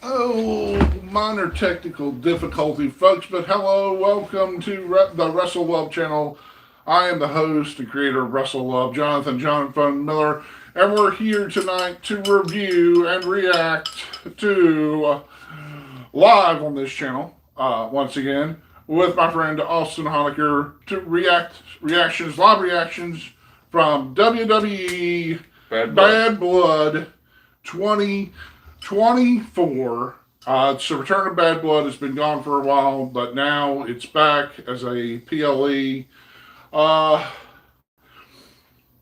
Oh, minor technical difficulty, folks, but hello, welcome to the Russell Love channel. I am the host and creator of Russell Love, Jonathan Miller, and we're here tonight to review and react to live on this channel, once again, with my friend Austin Honecker to live reactions from WWE Bad Blood 2024. It's the return of Bad Blood. Has been gone for a while, but now it's back as a PLE. Uh,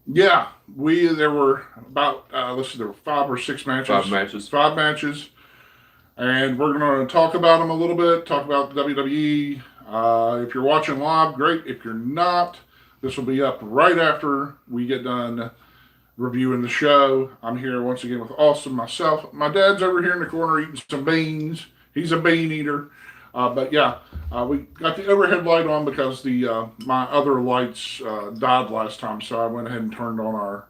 yeah, there were about there were 5 or 6 matches. 5 matches. 5 matches, and we're going to talk about them a little bit. Talk about the WWE. If you're watching live, great. If you're not, this will be up right after we get done reviewing the show. I'm here once again with Austin, myself. My dad's over here in the corner eating some beans. He's a bean eater. But yeah, we got the overhead light on because the my other lights died last time, so I went ahead and turned on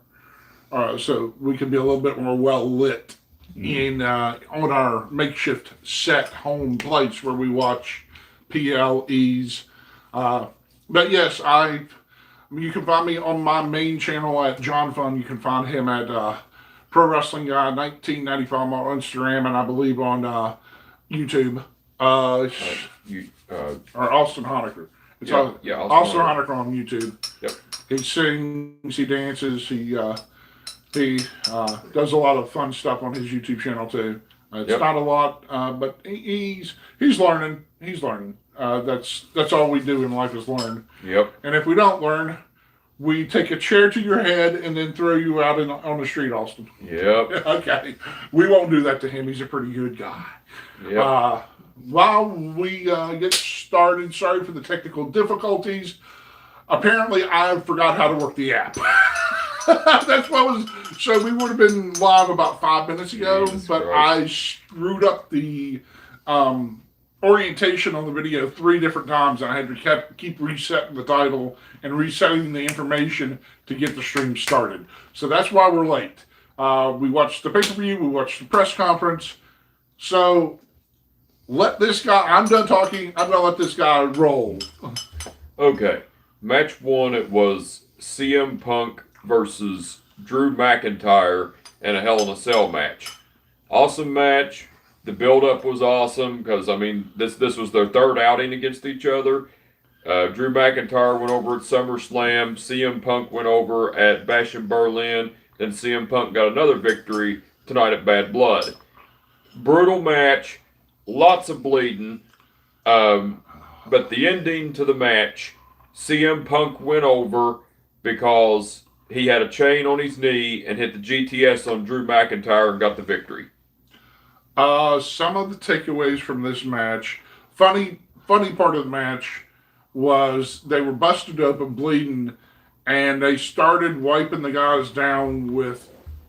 our so we could be a little bit more well lit in on our makeshift set home place where we watch PLEs. But yes, you can find me on my main channel at John Fun. You can find him at Pro Wrestling Guy 1995 on Instagram, and I believe on YouTube. Or Austin Honecker. Austin Honecker on YouTube. Yep. He sings, he dances, he does a lot of fun stuff on his YouTube channel too. It's not a lot, but he's learning. He's learning. That's all we do in life is learn. Yep. And if we don't learn, we take a chair to your head and then throw you out on the street, Austin. Yep. Okay. We won't do that to him. He's a pretty good guy. Yep. While we get started, sorry for the technical difficulties. Apparently, I forgot how to work the app. That's what was. So we would have been live about 5 minutes ago, but I screwed up the orientation on the video 3 different times, and I had to keep resetting the title and resetting the information to get the stream started. So that's why we're late. We watched the pay-per-view, we watched the press conference. So let this guy, I'm done talking, I'm going to let this guy roll. Okay. Match 1, it was CM Punk versus Drew McIntyre in a Hell in a Cell match. Awesome match. The build-up was awesome because, I mean, this was their 3rd outing against each other. Drew McIntyre went over at SummerSlam. CM Punk went over at Bash in Berlin. Then CM Punk got another victory tonight at Bad Blood. Brutal match. Lots of bleeding. But the ending to the match, CM Punk went over because he had a chain on his knee and hit the GTS on Drew McIntyre and got the victory. Some of the takeaways from this match, funny part of the match was they were busted open, bleeding, and they started wiping the guys down with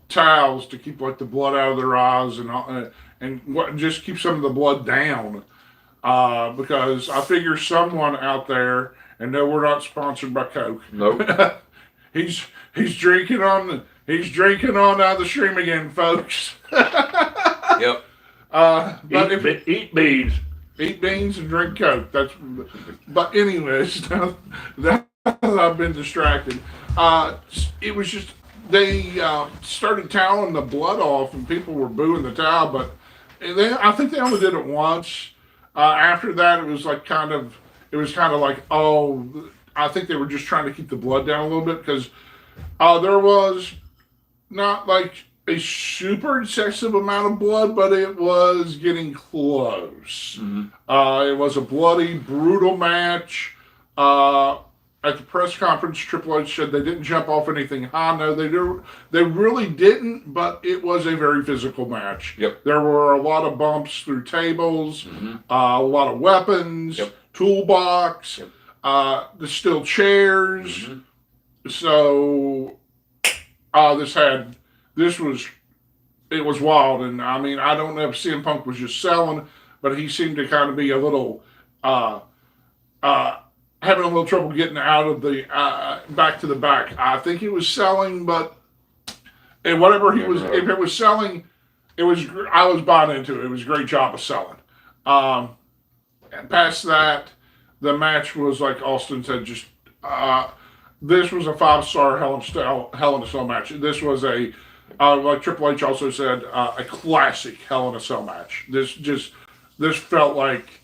towels to keep like the blood out of their eyes and just keep some of the blood down. Because I figure someone out there, and no, we're not sponsored by Coke. Nope. he's drinking on the stream again, folks. Yep. But eat beans. Eat beans and drink Coke. But anyways, that I've been distracted. It was just they started toweling the blood off, and people were booing the towel. But I think they only did it once. After that, it was kind of like, oh, I think they were just trying to keep the blood down a little bit because there was not like a super excessive amount of blood, but it was getting close. Mm-hmm. It was a bloody, brutal match. At the press conference, Triple H said they didn't jump off anything high. No, they really didn't, but it was a very physical match. Yep. There were a lot of bumps through tables, a lot of weapons, toolbox, the steel chairs. So it was wild, and I mean, I don't know if CM Punk was just selling, but he seemed to kind of be a little having a little trouble getting out of the back to the back. I think he was selling, but whatever he was, if it was selling, I was bought into it. It was a great job of selling. Um, and past that, the match was like Austin said, just this was a 5-star Hell in a Cell match. This was a like Triple H also said, a classic Hell in a Cell match. This felt like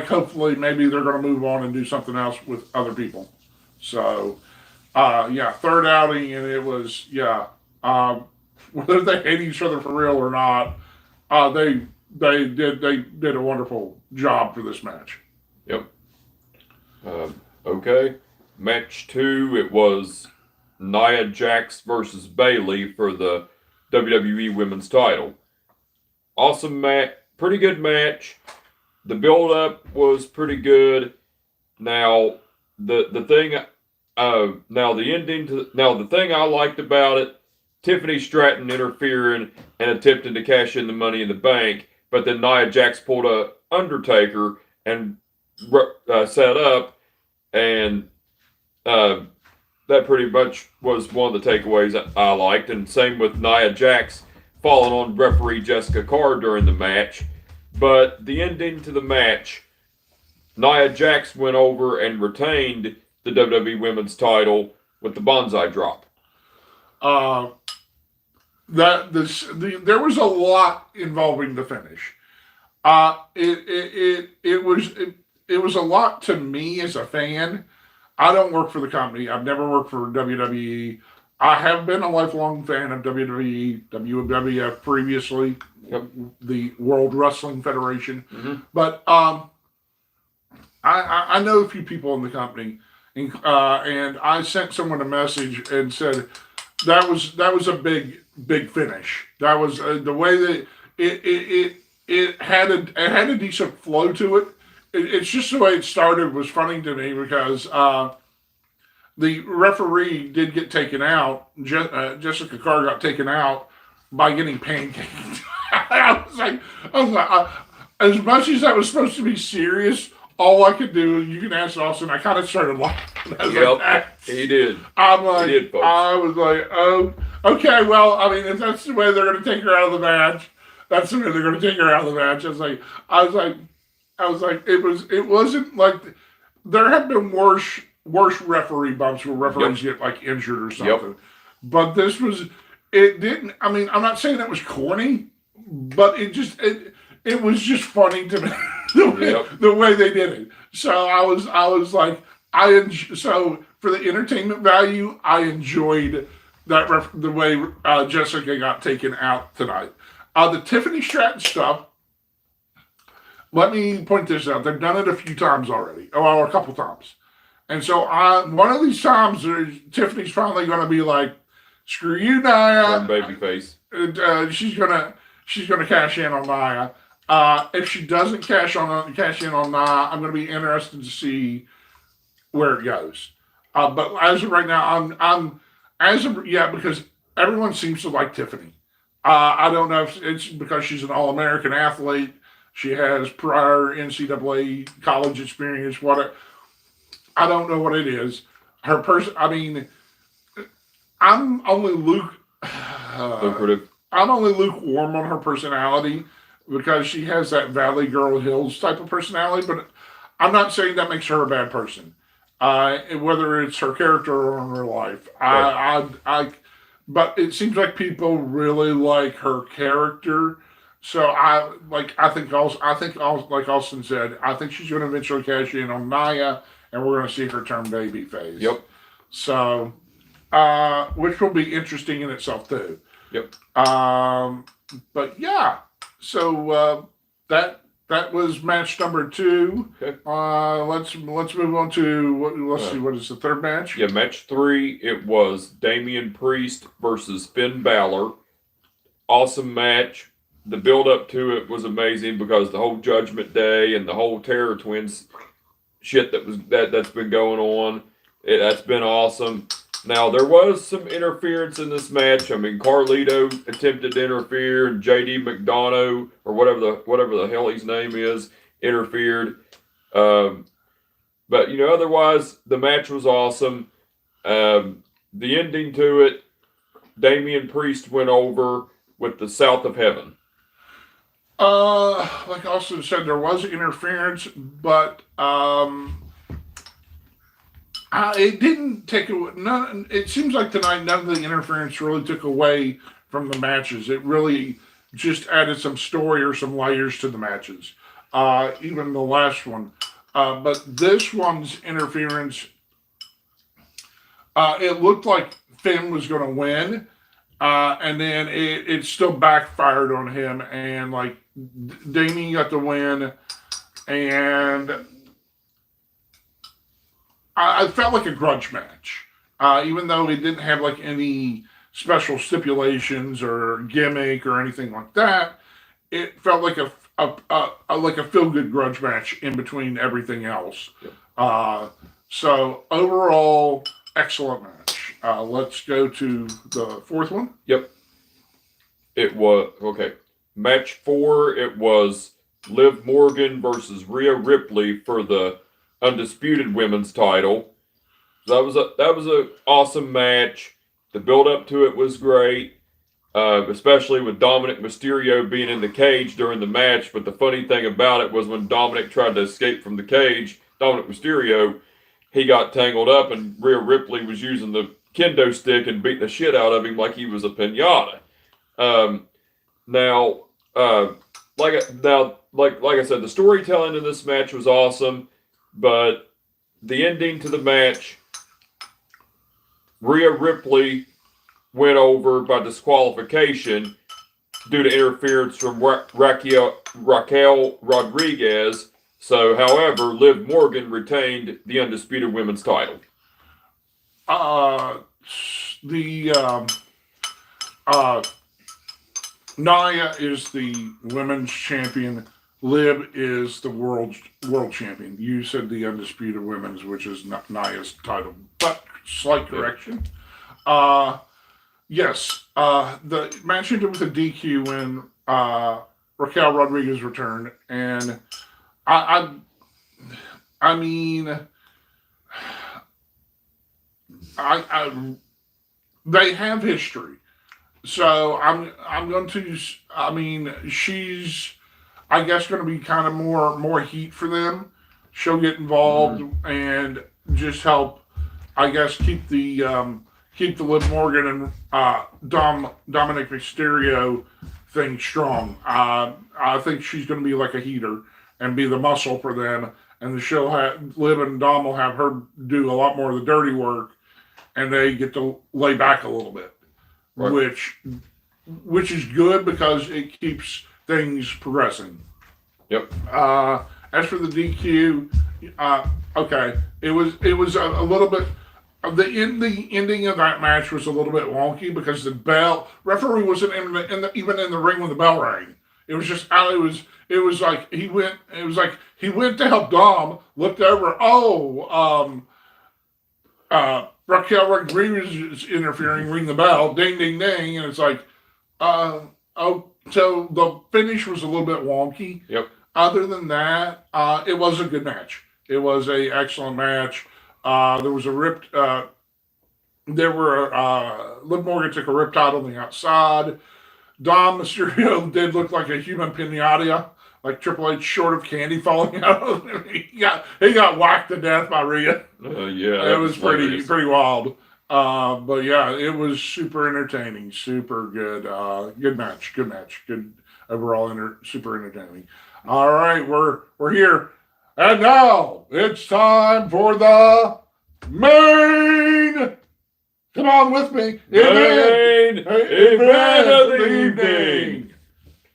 hopefully maybe they're going to move on and do something else with other people. So yeah, third outing, and it was yeah. Whether they hate each other for real or not, they did a wonderful job for this match. Yep. Okay. Match 2, it was Nia Jax versus Bayley for the WWE Women's Title. Awesome match, pretty good match. The build up was pretty good. Now the thing, now the ending to now the thing I liked about it, Tiffany Stratton interfering and attempting to cash in the Money in the Bank, but then Nia Jax pulled a Undertaker and set up, and that pretty much was one of the takeaways I liked. And same with Nia Jax falling on referee Jessica Carr during the match. But the ending to the match, Nia Jax went over and retained the WWE Women's Title with the Banzai drop. There was a lot involving the finish. It was a lot to me as a fan. I don't work for the company. I've never worked for WWE. I have been a lifelong fan of WWE, WWF previously, the World Wrestling Federation. Mm-hmm. But I know a few people in the company, and I sent someone a message and said that was a big finish. That was the way that it had a decent flow to it. It's just the way it started was funny to me because the referee did get taken out. Jessica Carr got taken out by getting pancaked. I was like, as much as that was supposed to be serious, all I could do, you can ask Austin, I kind of started laughing. He did. I'm like, I was like, oh, okay, well, I mean, if that's the way they're going to take her out of the match, that's the way they're going to take her out of the match. I was like, it wasn't like there have been worse referee bumps where referees get like injured or something. But this was, it didn't, I mean, I'm not saying it was corny, but it was just funny to me the way they did it. So I was like, so for the entertainment value, I enjoyed that the way Jessica got taken out tonight. The Tiffany Stratton stuff, let me point this out. They've done it a few times already. Oh, a couple times. And so one of these times, Tiffany's finally going to be like, "Screw you, Nia." Babyface. She's gonna cash in on Nia. If she doesn't cash in on Nia, I'm going to be interested to see where it goes. But as of right now, because everyone seems to like Tiffany. I don't know if it's because she's an All-American athlete. She has prior NCAA college experience. I don't know what it is. Her person. I mean, I'm only lucrative. I'm only lukewarm on her personality because she has that Valley Girl Hills type of personality. But I'm not saying that makes her a bad person. Whether it's her character or in her life, right. But it seems like people really like her character. So like Austin said, I think she's going to eventually cash in on Nia, and we're going to see her turn babyface. Yep. So, which will be interesting in itself too. Yep. But yeah, so that was match number 2. Okay. Let's move on to let's see, what is the third match? Yeah, match 3. It was Damian Priest versus Finn Balor. Awesome match. The build up to it was amazing because the whole Judgment Day and the whole Terror Twins shit that's been going on. That's been awesome. Now there was some interference in this match. I mean, Carlito attempted to interfere, and JD McDonough or whatever the hell his name is interfered. But otherwise the match was awesome. The ending to it, Damian Priest went over with the South of Heaven? Like Austin said, there was interference, but it didn't take away. None. It seems like tonight none of the interference really took away from the matches. It really just added some story or some layers to the matches. Even the last one, but this one's interference, it looked like Finn was going to win, and then it still backfired on him, and like Damien got the win, and I felt like a grudge match, even though it didn't have like any special stipulations or gimmick or anything like that. It felt like a feel good grudge match in between everything else. Yep. So overall, excellent match. Let's go to the fourth one. Yep. It was okay. Match 4. It was Liv Morgan versus Rhea Ripley for the undisputed women's title. That was a awesome match. The build up to it was great, especially with Dominic Mysterio being in the cage during the match. But the funny thing about it was when Dominic tried to escape from the cage, Dominic Mysterio, he got tangled up, and Rhea Ripley was using the kendo stick and beating the shit out of him like he was a pinata. Like I said, the storytelling in this match was awesome, but the ending to the match, Rhea Ripley went over by disqualification due to interference from Raquel Rodriguez. So, however, Liv Morgan retained the undisputed women's title. Nia is the women's champion. Liv is the world champion. You said the undisputed women's, which is Nia's title, but slight correction. Yes, the match ended with a DQ when Raquel Rodriguez returned, and I mean, they have history, so I'm going to. I mean, she's, I guess, going to be kind of more heat for them. She'll get involved and just help, I guess, keep the Liv Morgan and Dominic Mysterio thing strong. I think she's going to be like a heater and be the muscle for them, and the she'll have Liv and Dom will have her do a lot more of the dirty work, and they get to lay back a little bit, right. which is good because it keeps things progressing. Yep. As for the DQ, okay, it was a little bit. The ending of that match was a little bit wonky because the referee wasn't even in the ring when the bell rang. It was just it was like he went to help Dom, looked over. Raquel Rodriguez is interfering, ring the bell, ding ding ding, and it's like, so the finish was a little bit wonky. Yep. Other than that, it was a good match. It was a excellent match. There was a ripped. Liv Morgan took a riptide on the outside. Dom Mysterio did look like a human pinata, like Triple H short of candy falling out of him. He got whacked to death by Rhea. Yeah, it was pretty wild. But yeah, it was super entertaining, super good. Good match, good overall, super entertaining. All right, we're here, and now it's time for the main. Come on with me. Main event of the evening.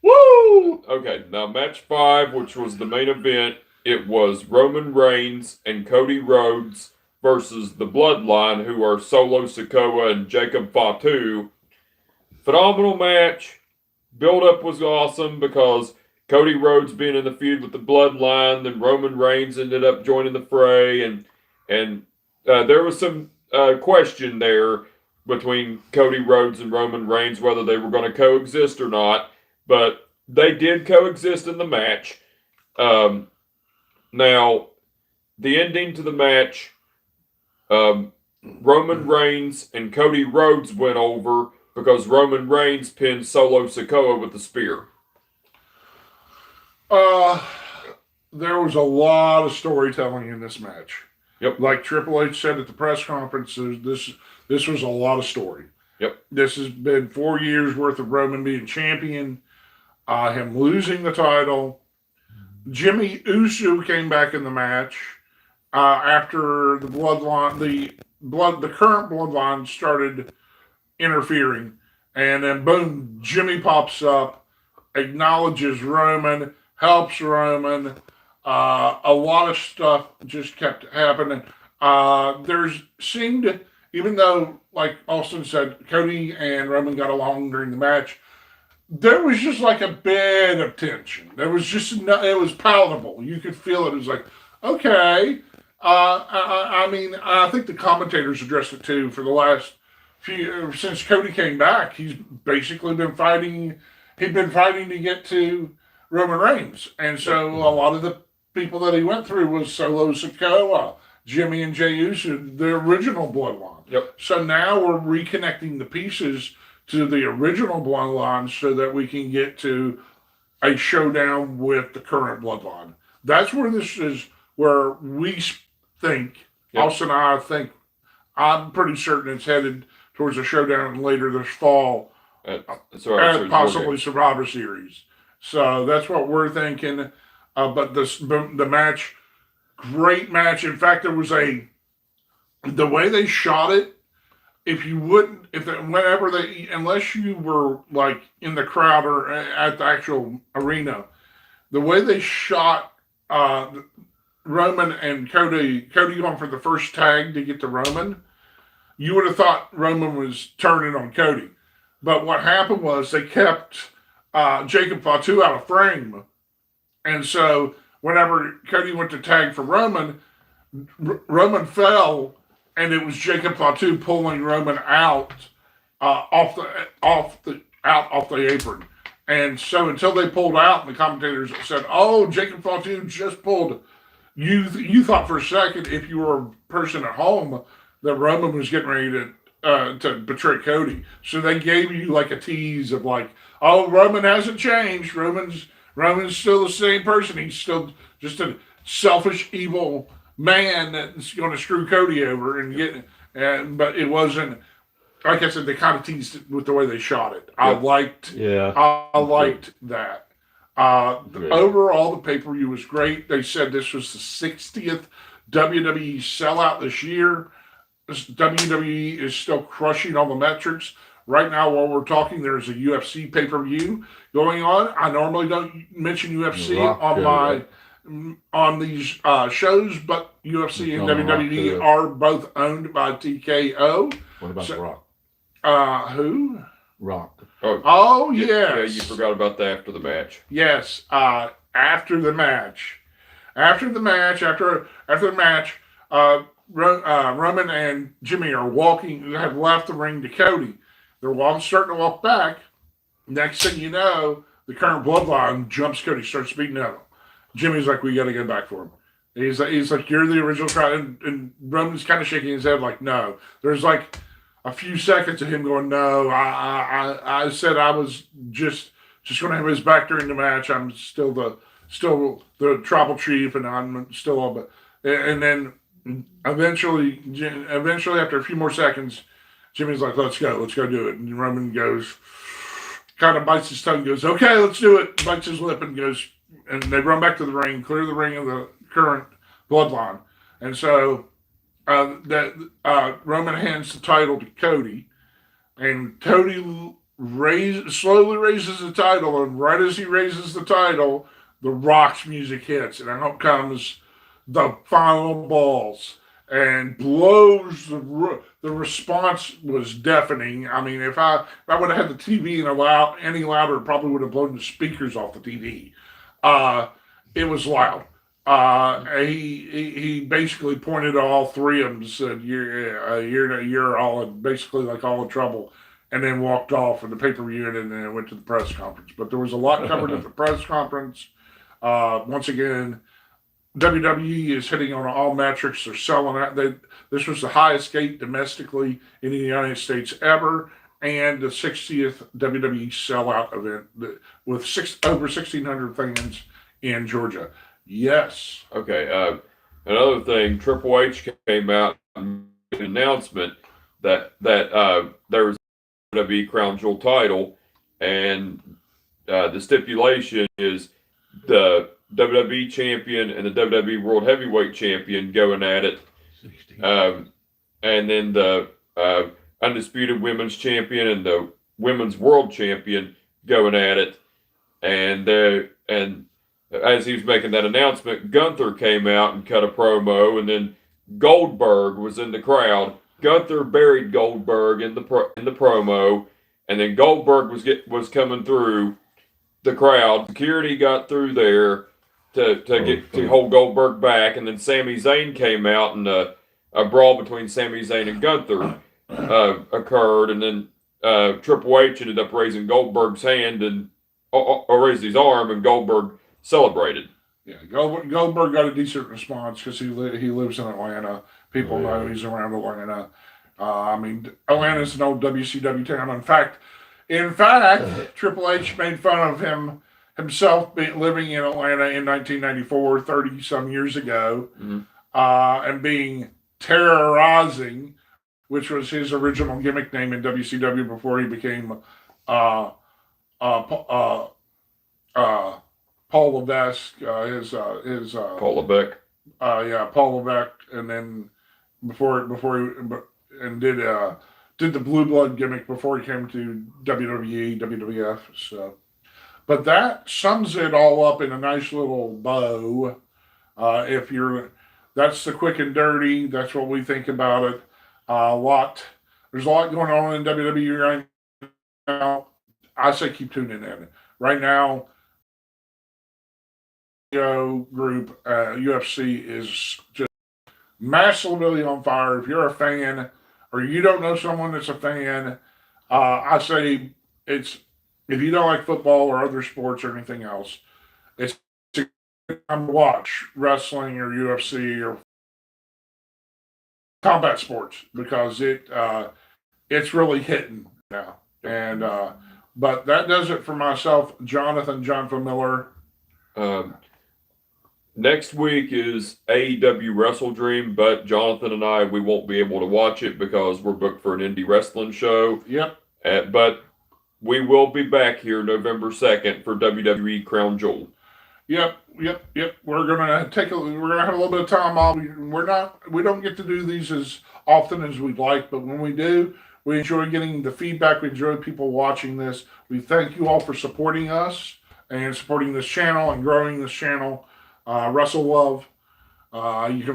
Woo! Okay, now match 5, which was the main event, it was Roman Reigns and Cody Rhodes versus the Bloodline, who are Solo Sikoa and Jacob Fatu. Phenomenal match. Build-up was awesome because Cody Rhodes being in the feud with the Bloodline, then Roman Reigns ended up joining the fray, and there was some question there between Cody Rhodes and Roman Reigns whether they were going to coexist or not, but they did coexist in the match. Now, the ending to the match, Roman Reigns and Cody Rhodes went over Because Roman Reigns pinned Solo Sikoa with the spear. There was a lot of storytelling in this match. Yep. Like Triple H said at the press conference, this was a lot of story. Yep. This has been 4 years worth of Roman being champion, him losing the title. Jimmy Uso came back in the match after the bloodline, the current bloodline started interfering, and then boom, Jimmy pops up, acknowledges Roman, helps Roman. A lot of stuff just kept happening. There's seemed, even though, like Austin said, Cody and Roman got along during the match, there was just like a bit of tension. There was just no, it was palatable. You could feel it. It was like, okay. I mean, I think the commentators addressed it too. For the last few, since Cody came back, he's basically been fighting. He'd been fighting to get to Roman Reigns, and so a lot of the people that he went through was Solo Sikoa, Jimmy and Jey Uso, the original bloodline. Yep. So now we're reconnecting the pieces to the original bloodline so that we can get to a showdown with the current bloodline. That's where this is, where we think, Yep. Austin and I think, I'm pretty certain it's headed towards a showdown later this fall At possibly Survivor Series. So that's what we're thinking. But the match, great match. In fact, there was the way they shot it. If you wouldn't, unless you were like in the crowd or at the actual arena, the way they shot Roman and Cody going for the first tag to get to Roman, you would have thought Roman was turning on Cody. But what happened was they kept Jacob Fatu out of frame. And so whenever Cody went to tag for Roman, Roman fell, and it was Jacob Fatu pulling Roman out off the apron. And so until they pulled out, the commentators said, "Oh, Jacob Fatu just pulled." You thought for a second, if you were a person at home, that Roman was getting ready to betray Cody. So they gave you like a tease of like, "Oh, Roman hasn't changed. Roman's still the same person. He's still just a selfish, evil man that's going to screw Cody over and get." But it wasn't. Like I said, they kind of teased it with the way they shot it. I liked that. Overall, the pay-per-view was great. They said this was the 60th WWE sellout this year. WWE is still crushing all the metrics. Right now, while we're talking, there's a UFC pay-per-view going on. I normally don't mention UFC on these shows, but UFC and WWE are both owned by TKO. What about The Rock? Who? Rock. Oh yes. Yeah, you forgot about that after the match. Yes. After the match, Roman and Jimmy have left the ring to Cody. They're starting to walk back. Next thing you know, the current bloodline jumps Cody, starts beating at him. Jimmy's like, "We got to get back for him." He's like, "You're the original crowd," and Roman's kind of shaking his head like, "No." There's like a few seconds of him going, "No, I said I was just going to have his back during the match. I'm still the tribal chief, and I'm still." But and then eventually after a few more seconds, Jimmy's like, let's go do it. And Roman goes, kind of bites his tongue, goes, "Okay, let's do it." Bites his lip and goes, and they run back to the ring, clear the ring of the current bloodline, and so. Roman hands the title to Cody, and Cody slowly raises the title, and right as he raises the title, the Rock's music hits, and out comes the final balls and blows the response was deafening. I mean, if I would have had the TV any louder, it probably would have blown the speakers off the TV. It was loud. He basically pointed at all three of them and said, "You're all basically like all in trouble," and then walked off, and the pay-per-view, and then went to the press conference. But there was a lot covered at the press conference. Once again, WWE is hitting on all metrics. They're selling out. This was the highest gate domestically in the United States ever, and the 60th WWE sellout event with over 1,600 fans in Georgia. Yes. Okay. Another thing, Triple H came out and made an announcement that there was a WWE Crown Jewel title, and the stipulation is the WWE Champion and the WWE World Heavyweight Champion going at it, and then the Undisputed Women's Champion and the Women's World Champion going at it, and as he was making that announcement, Gunther came out and cut a promo, and then Goldberg was in the crowd. Gunther buried Goldberg in the promo, and then Goldberg was coming through the crowd. Security got through there to hold Goldberg back, and then Sami Zayn came out, and a brawl between Sami Zayn and Gunther occurred, and then Triple H ended up raising Goldberg's hand and or raised his arm, and Goldberg celebrated. Yeah, Goldberg got a decent response because he lives in Atlanta. People know he's around Atlanta. I mean, Atlanta's an old WCW town. In fact, Triple H made fun of himself living in Atlanta in 1994, 30-some years ago, and being terrorizing, which was his original gimmick name in WCW before he became Paul Levesque, Paul Levesque. Paul Levesque, and then before he did the Blue Blood gimmick before he came to WWE, WWF. So, but that sums it all up in a nice little bow. That's the quick and dirty. That's what we think about it. There's a lot going on in WWE right now. I say keep tuning in. Right now, group UFC is just massively on fire. If you're a fan or you don't know someone that's a fan, I say if you don't like football or other sports or anything else, it's a good time to watch wrestling or UFC or combat sports because it's really hitting now. And but that does it for myself, Jonathan Miller. Next week is AEW Wrestle Dream, but Jonathan and I, we won't be able to watch it because we're booked for an indie wrestling show. Yep. But we will be back here November 2nd for WWE Crown Jewel. Yep. We're gonna have a little bit of time off. We don't get to do these as often as we'd like, but when we do, we enjoy getting the feedback. We enjoy people watching this. We thank you all for supporting us and supporting this channel and growing this channel. Wrestle Love. If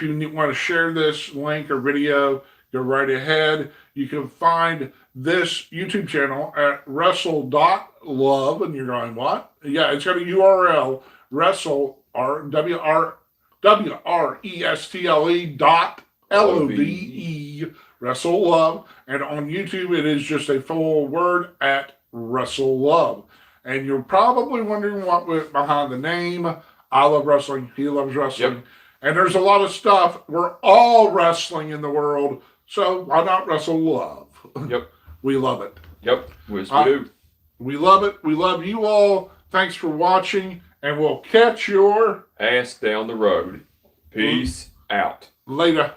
you want to share this link or video, go right ahead. You can find this YouTube channel at wrestle.love, and you're going, what? Yeah, it's got a URL, WRESTLE.LOVE, Wrestle Love, and on YouTube it is just a full word at Wrestle Love. And you're probably wondering what went behind the name. I love wrestling. He loves wrestling. Yep. And there's a lot of stuff. We're all wrestling in the world. So why not Wrestle Love? Yep. We love it. Yep. We do. We love it. We love you all. Thanks for watching. And we'll catch your ass down the road. Peace out. Later.